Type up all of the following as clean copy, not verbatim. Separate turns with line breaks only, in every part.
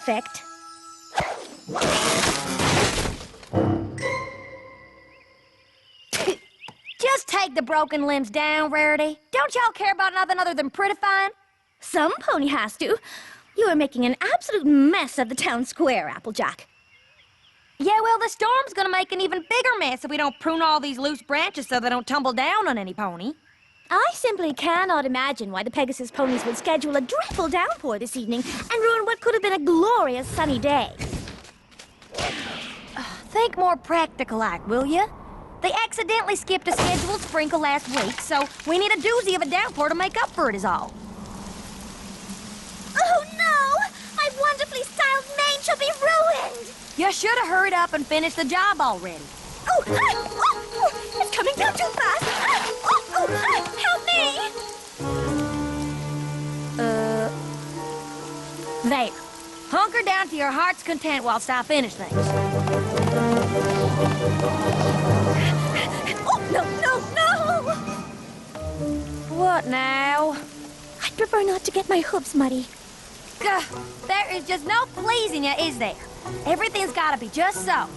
effect.
Just take the broken limbs down, Rarity. Don't y'all care about nothing other than prettifying?
Some pony has to. You are making an absolute mess of the town square, Applejack.
Yeah, well, the storm's gonna make an even bigger mess if we don't prune all these loose branches so they don't tumble down on any pony.
I simply cannot imagine why the Pegasus ponies would schedule a dreadful downpour this evening and ruin what could have been a glorious sunny day.
Think more practical-like, will ya? They accidentally skipped a scheduled sprinkle last week, so we need a doozy of a downpour to make up for it is all.
Oh no! My wonderfully styled mane shall be ruined!
You should have hurried up and finished the job already.
It's coming down too fast! Help me!
There. Hunker down to your heart's content whilst I finish things.
No!
What now?
I'd prefer not to get my hooves muddy.
Gah, there is just no pleasing you, is there? Everything's gotta be just so.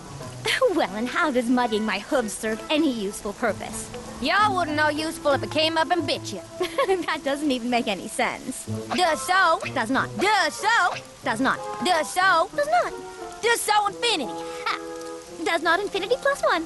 Well, and how does muddying my hooves serve any useful purpose?
Y'all wouldn't know useful if it came up and bit you.
That doesn't even make any sense.
Does so.
Does not.
Does so.
Does not.
Does so.
Does not.
Does so infinity. Ha.
Does not infinity plus one.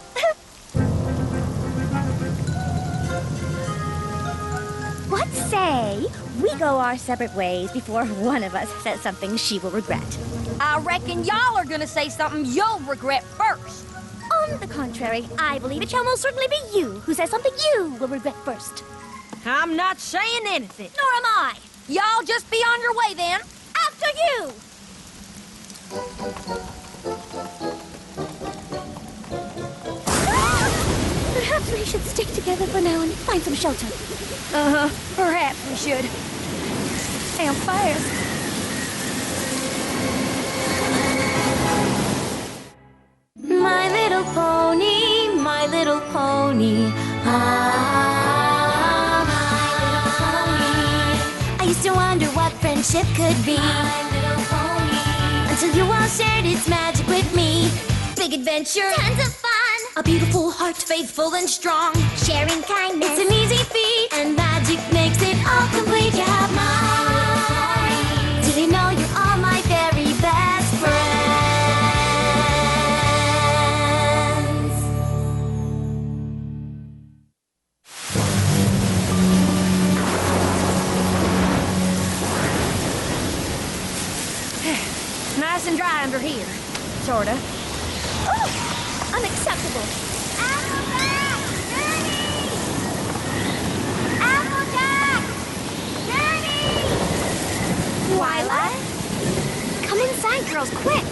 What say we go our separate ways before one of us says something she will regret?
I reckon y'all are gonna say something you'll regret first.
On the contrary, I believe it shall most certainly be you who says something you will regret first.
I'm not saying anything.
Nor am I.
Y'all just be on your way then.
After you! Perhaps we should stick together for now and find some shelter.
Perhaps we should.
Damn fires. My little pony, my little pony. Ah, my little pony. I used to wonder what friendship could be. My little pony. Until you all shared its magic with me. Big adventure, tons of fun. A beautiful heart, faithful and strong. Sharing kindness, it's an easy feat. And magic makes it all complete. You have mine. Did you know you're all my very best friends?
Nice and dry under here. Sorta.
Oh, unacceptable.
Applejack! Dirty! Applejack! Dirty!
Twilight? Come inside, girls, quick.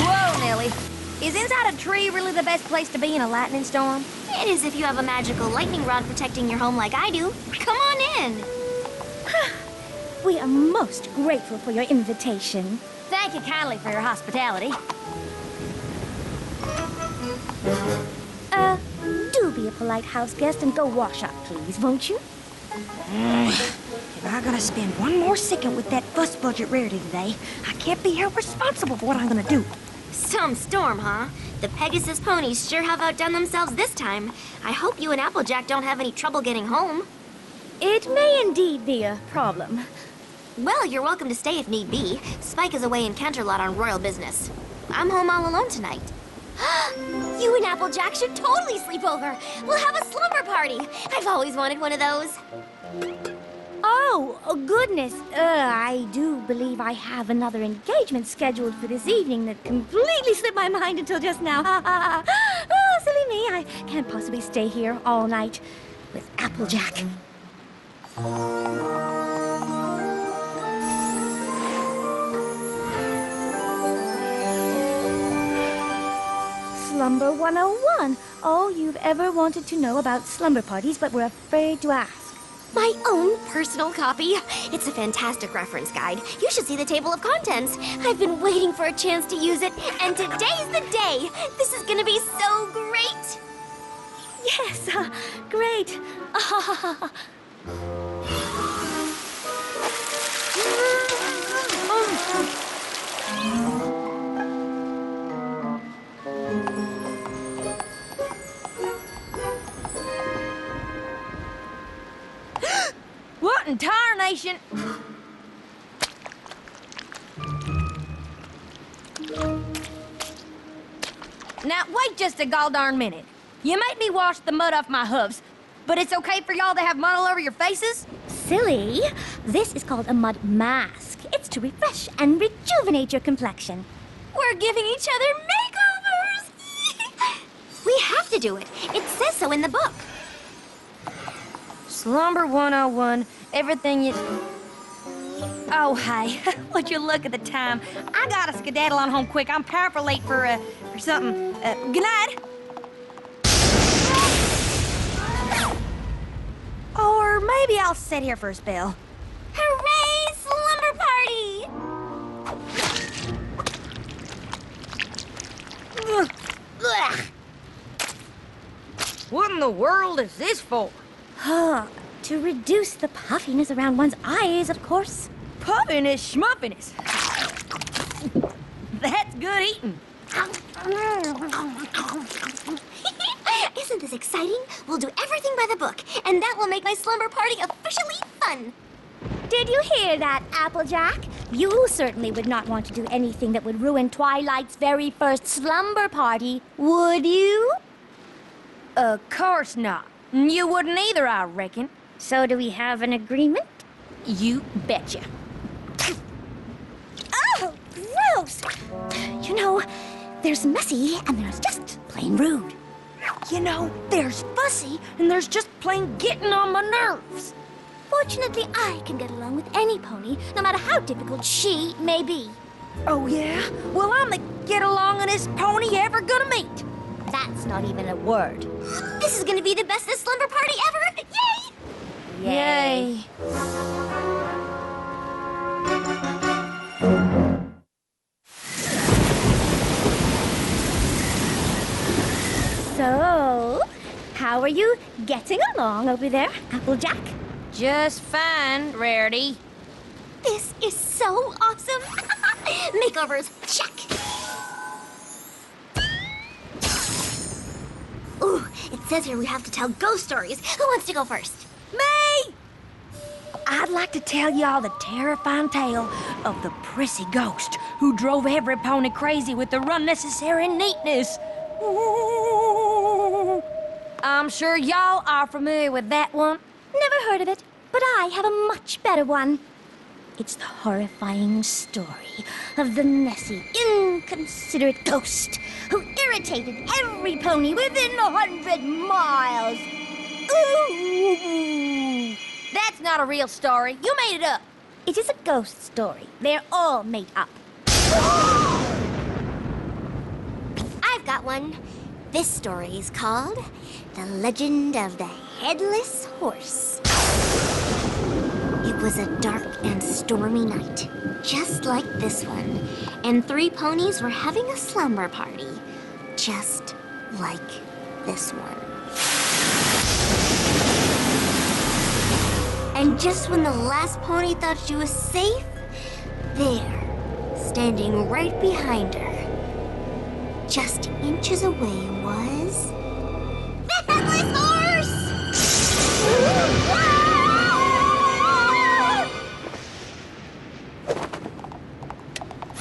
Whoa, Nellie. Is inside a tree really the best place to be in a lightning storm?
It is if you have a magical lightning rod protecting your home like I do. Come on in. We are most grateful for your invitation.
Thank you kindly for your hospitality.
Do be a polite house guest and go wash up, please, won't you?
If I'm gonna spend one more second with that fuss budget Rarity today, I can't be held responsible for what I'm gonna do.
Some storm, huh? The Pegasus ponies sure have outdone themselves this time. I hope you and Applejack don't have any trouble getting home.
It may indeed be a problem.
Well, you're welcome to stay if need be. Spike is away in Canterlot on royal business. I'm home all alone tonight.
You and Applejack should totally sleep over. We'll have a slumber party. I've always wanted one of those. Oh, goodness. I do believe I have another engagement scheduled for this evening that completely slipped my mind until just now. Oh, silly me. I can't possibly stay here all night with Applejack. Slumber 101. All you've ever wanted to know about slumber parties but were afraid to ask.
My own personal copy. It's a fantastic reference guide. You should see the table of contents. I've been waiting for a chance to use it, and today's the day. This is gonna be so great.
Yes, great.
in tarnation. Now, wait just a gall-darn minute. You made me wash the mud off my hooves, but it's okay for y'all to have mud all over your faces?
Silly. This is called a mud mask. It's to refresh and rejuvenate your complexion.
We're giving each other makeovers! We have to do it. It says so in the book.
Slumber 101, everything you... Oh, hey, would you look at the time? I gotta skedaddle on home quick. I'm powerful late for something. Good night. Or maybe I'll sit here for a spell.
Hooray, slumber party!
Ugh. What in the world is this for?
Huh. To reduce the puffiness around one's eyes, of course.
Puffiness, schmuffiness. That's good eating.
Isn't this exciting? We'll do everything by the book, and that will make my slumber party officially fun.
Did you hear that, Applejack? You certainly would not want to do anything that would ruin Twilight's very first slumber party, would you?
Of course not. You wouldn't either, I reckon.
So do we have an agreement?
You betcha.
Oh, gross! You know, there's messy and there's just plain rude.
You know, there's fussy and there's just plain getting on my nerves.
Fortunately, I can get along with any pony, no matter how difficult she may be.
Oh, yeah? Well, I'm the get-alongingest pony ever gonna meet.
That's not even a word.
This is gonna be the bestest slumber party ever! Yay!
Yay.
So, how are you getting along over there, Applejack?
Just fine, Rarity.
This is so awesome! Makeovers, check! Ooh, it says here we have to tell ghost stories. Who wants to go first?
Me! I'd like to tell y'all the terrifying tale of the prissy ghost who drove every pony crazy with their unnecessary neatness. Ooh. I'm sure y'all are familiar with that one.
Never heard of it, but I have a much better one. It's the horrifying story of the messy, inconsiderate ghost who irritated every pony within 100 miles.
Ooh! That's not a real story. You made it up.
It is a ghost story. They're all made up.
I've got one. This story is called The Legend of the Headless Horse. It was a dark and stormy night, just like this one, and 3 ponies were having a slumber party, just like this one. And just when the last pony thought she was safe, there, standing right behind her, just inches away was... the Headless Horse!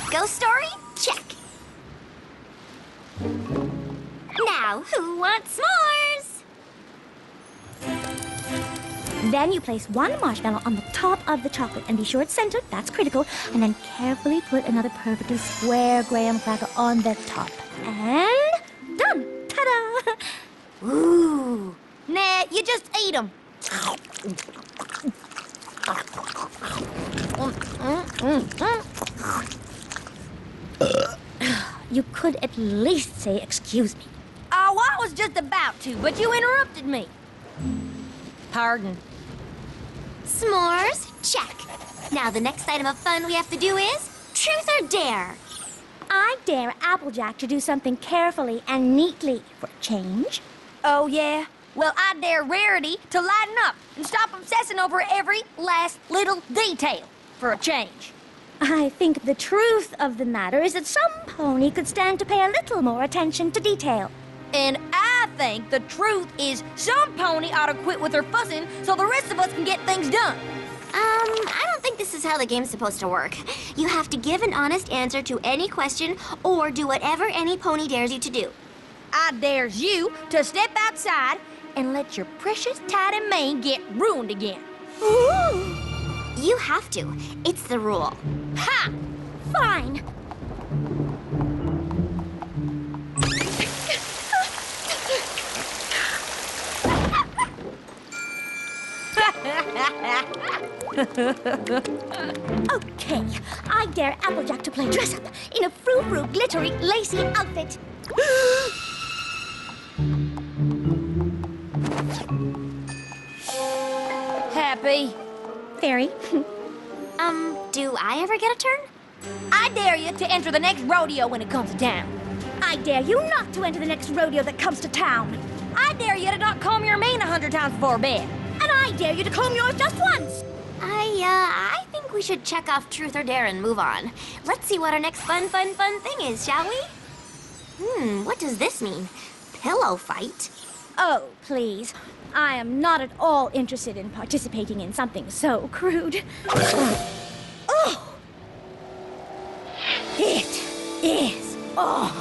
Ghost story? Check. Now, who wants s'mores?
Then you place 1 marshmallow on the top of the chocolate and be sure it's centered, that's critical, and then carefully put another perfectly square graham cracker on the top. And done! Ta-da!
Ooh. Nah, you just eat them.
You could at least say excuse me.
Oh, I was just about to, but you interrupted me. Pardon.
S'mores? Check. Now, the next item of fun we have to do is truth or dare.
I dare Applejack to do something carefully and neatly for a change.
Oh, yeah? Well, I dare Rarity to lighten up and stop obsessing over every last little detail for a change.
I think the truth of the matter is that some pony could stand to pay a little more attention to detail.
And I think the truth is some pony ought to quit with her fussing so the rest of us can get things done.
I don't think this is how the game's supposed to work. You have to give an honest answer to any question or do whatever any pony dares you to do.
I dares you to step outside and let your precious tidy mane get ruined again.
Ooh.
You have to. It's the rule.
Ha!
Fine. Okay, I dare Applejack to play dress-up in a frou-frou, glittery, lacy outfit.
Happy?
Fairy,
Do I ever get a turn?
I dare you to enter the next rodeo when it comes to town.
I dare you not to enter the next rodeo that comes to town.
I dare you to not comb your mane 100 times before bed.
And I dare you to comb yours just once.
I think we should check off truth or dare and move on. Let's see what our next fun thing is, shall we? What does this mean? Pillow fight?
Oh, please. I am not at all interested in participating in something so crude. Oh! It is on.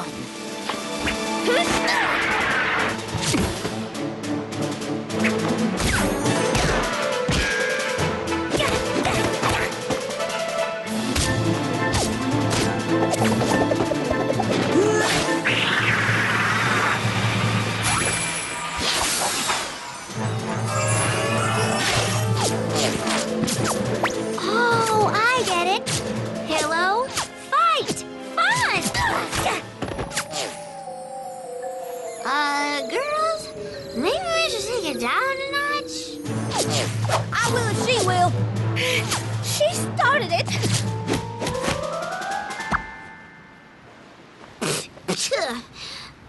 Oh, I get it. Pillow fight. Fun! Girls, maybe we should take it down a notch?
I will if she will.
She started it.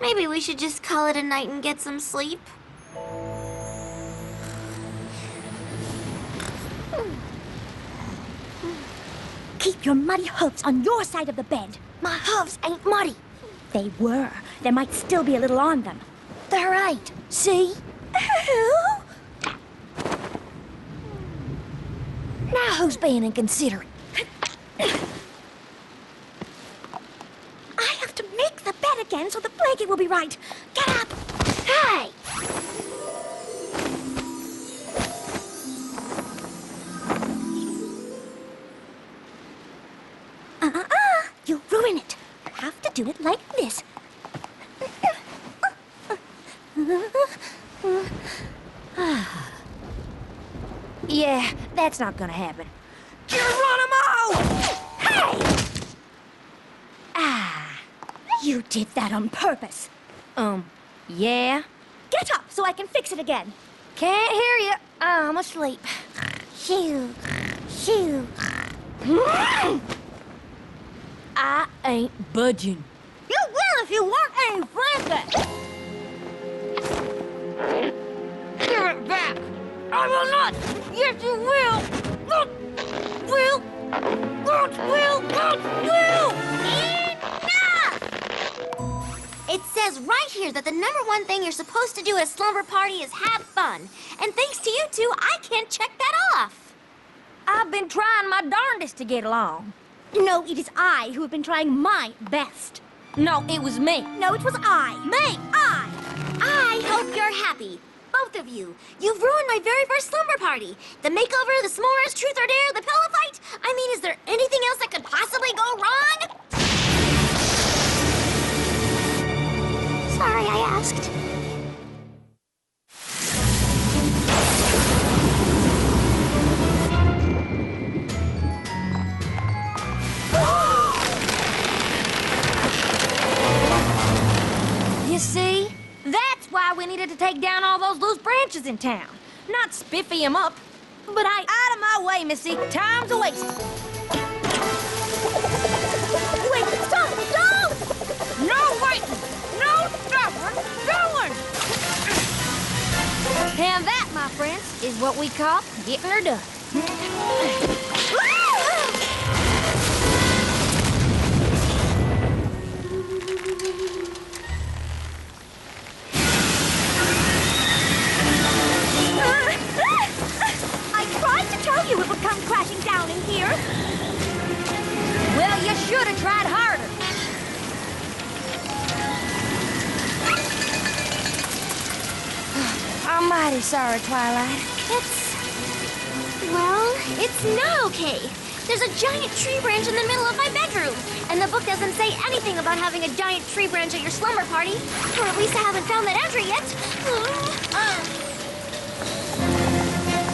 Maybe we should just call it a night and get some sleep.
Keep your muddy hooves on your side of the bed.
My hooves ain't muddy.
They were. There might still be a little on them.
They're right. See? Now who's being inconsiderate?
I have to make the bed again so the blanket will be right. Get up!
Hey!
You'll ruin it. You have to do it like this.
Yeah, that's not gonna happen. Geronimo!
Hey! Ah, you did that on purpose.
Yeah?
Get up so I can fix it again.
Can't hear you. I'm asleep.
Shoo, shoo.
I ain't budging.
You will if you want any blanket.
Give it back! I will not! Yes, you will! Not will! Not will! Not will!
Enough! It says right here that the #1 thing you're supposed to do at a slumber party is have fun. And thanks to you two, I can't check that off.
I've been trying my darndest to get along.
No, it is I who have been trying my best.
No, it was me.
No, it was I.
Me!
I hope you're happy. Both of you. You've ruined my very first slumber party. The makeover, the s'mores, truth or dare, the pillow fight. I mean, is there anything else that could possibly go wrong? Sorry I asked.
You see? That's why we needed to take down all those loose branches in town. Not spiffy them up. But out of my way, Missy. Time's a waste.
Wait, stop! Don't!
No waiting! No stopping! Going! And that, my friends, is what we call getting her done.
I tried to tell you it would come come crashing down in here.
Well, you should have tried harder. I'm mighty sorry, Twilight.
It's not okay. There's a giant tree branch in the middle of my bedroom, and the book doesn't say anything about having a giant tree branch at your slumber party. Or at least I haven't found that entry yet.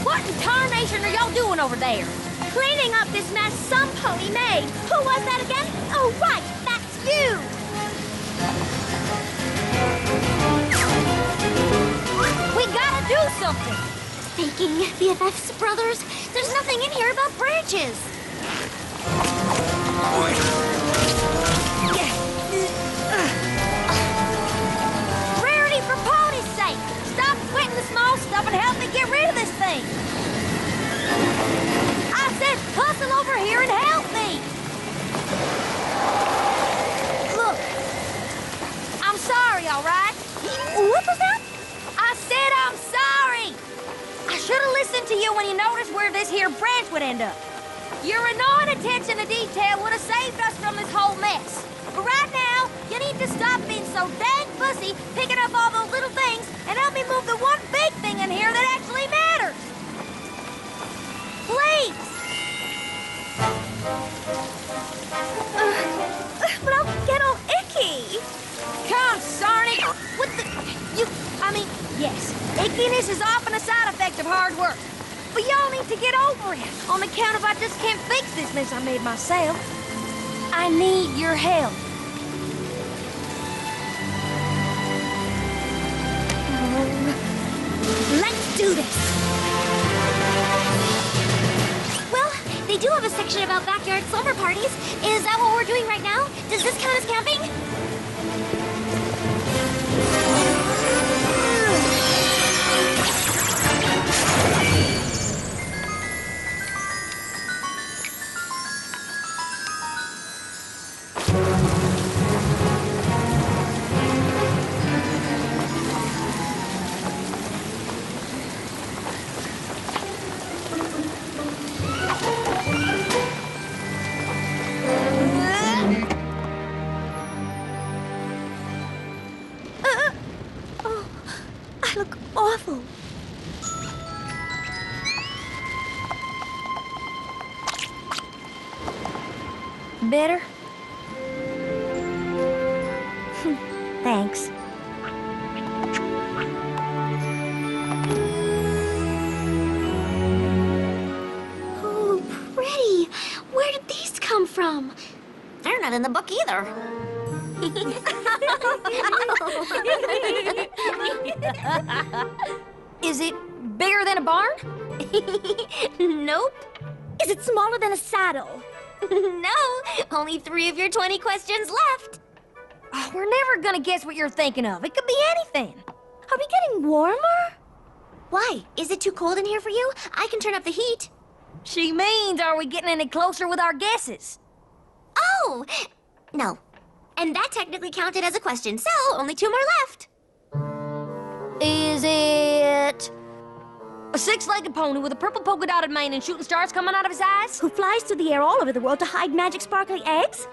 What in tarnation are y'all doing over there?
Cleaning up this mess some pony made. Who was that again? Oh, right, that's you.
We gotta do something.
Speaking BFFs, brothers, there's nothing in here about branches.
Rarity, for pony's sake, stop quitting the small stuff and help me get rid of this thing. I said hustle over here and help me. Look, I'm sorry, all right?
What was that?
I said I'm sorry. I should have listened to you when you noticed where this here branch would end up. Your annoying attention to detail would have saved us from this whole mess. But right now, you need to stop being so dang fussy picking up all those little things and help me move the one big thing in here that actually matters. Please.
But I'll get all icky.
Darn it! What the... yes, ickiness is often a side effect of hard work. But y'all need to get over it, on account of I just can't fix this mess I made myself. I need your help.
Let's do this.
Well, they do have a section about backyard slumber parties. Is that what we're doing right now? Does this count as camping?
I look awful.
Better?
Thanks.
Oh, pretty. Where did these come from? They're not in the book either.
Is it bigger than a barn?
Nope.
Is it smaller than a saddle?
No, only 3 of your 20 questions left.
Oh, we're never gonna guess what you're thinking of. It could be anything.
Are we getting warmer?
Why? Is it too cold in here for you? I can turn up the heat.
She means, are we getting any closer with our guesses?
Oh! No. And that technically counted as a question, so only 2 more left.
Is it a 6-legged pony with a purple polka-dotted mane and shooting stars coming out of his eyes?
Who flies through the air all over the world to hide magic sparkly eggs?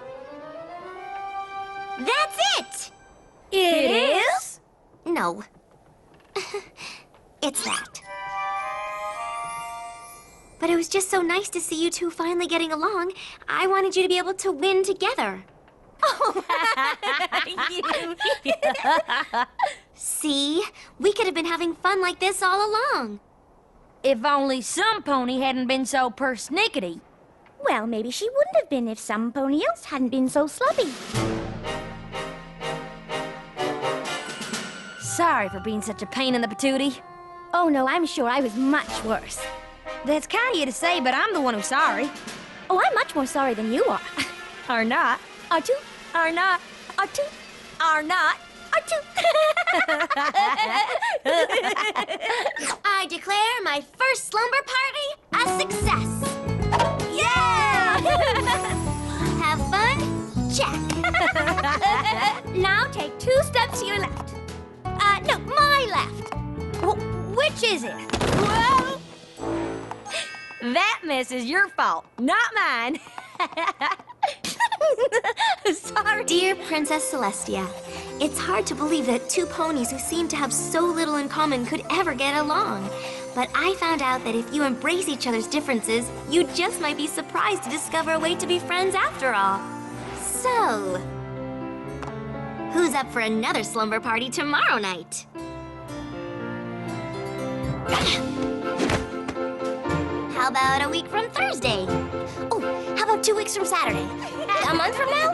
That's it!
It is?
No. It's that. But it was just so nice to see you two finally getting along. I wanted you to be able to win together. See? We could have been having fun like this all along.
If only some pony hadn't been so persnickety.
Well, maybe she wouldn't have been if some pony else hadn't been so slubby.
Sorry for being such a pain in the patootie.
Oh, no, I'm sure I was much worse.
That's kind of you to say, but I'm the one who's sorry.
Oh, I'm much more sorry than you are.
Or not.
Are two?
Are not.
Are two?
Are not.
Are two?
I declare my first slumber party a success.
Yeah!
Have fun? Check.
Now take 2 steps to your left. No, my left.
Which is it?
Well,
That mess is your fault, not mine. Sorry.
Dear Princess Celestia, it's hard to believe that two ponies who seem to have so little in common could ever get along. But I found out that if you embrace each other's differences, you just might be surprised to discover a way to be friends after all. So, who's up for another slumber party tomorrow night? How about a week from Thursday? Oh, how about 2 weeks from Saturday? A month from now?